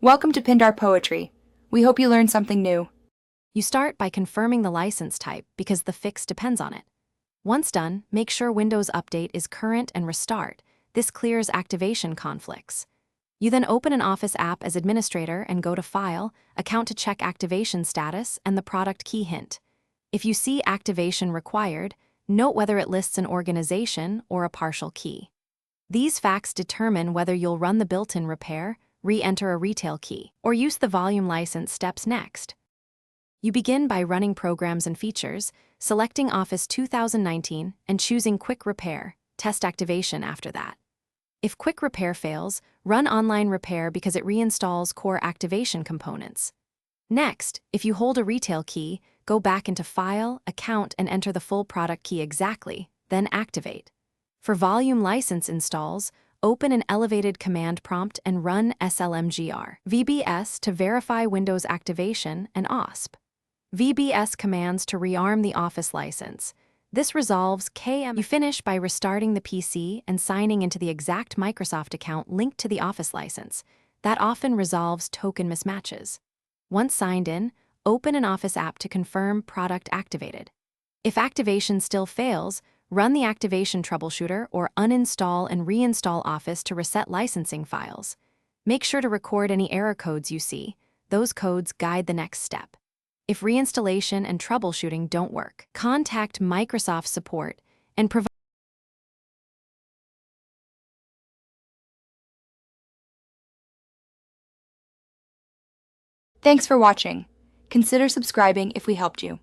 Welcome to Pindar Poetry. We hope you learned something new. You start by confirming the license type because the fix depends on it. Once done, make sure Windows Update is current and restart. This clears activation conflicts. You then open an Office app as administrator and go to File, Account to check activation status, and the product key hint. If you see activation required, note whether it lists an organization or a partial key. These facts determine whether you'll run the built-in repair, re-enter a retail key, or use the volume license steps next. You begin by running programs and features, selecting Office 2019 and choosing Quick Repair, test activation after that. If Quick Repair fails, run Online Repair because it reinstalls core activation components. Next, if you hold a retail key, go back into File, Account, and enter the full product key exactly, then activate. For volume license installs, open an elevated command prompt and run slmgr VBS to verify Windows activation and OSP. VBS commands to rearm the Office license. This resolves KM. You finish by restarting the PC and signing into the exact Microsoft account linked to the Office license. That often resolves token mismatches. Once signed in, open an Office app to confirm product activated. If activation still fails, run the activation troubleshooter or uninstall and reinstall Office to reset licensing files. Make sure to record any error codes you see. Those codes guide the next step. If reinstallation and troubleshooting don't work, contact Microsoft support and provide. Thanks for watching. Consider subscribing if we helped you.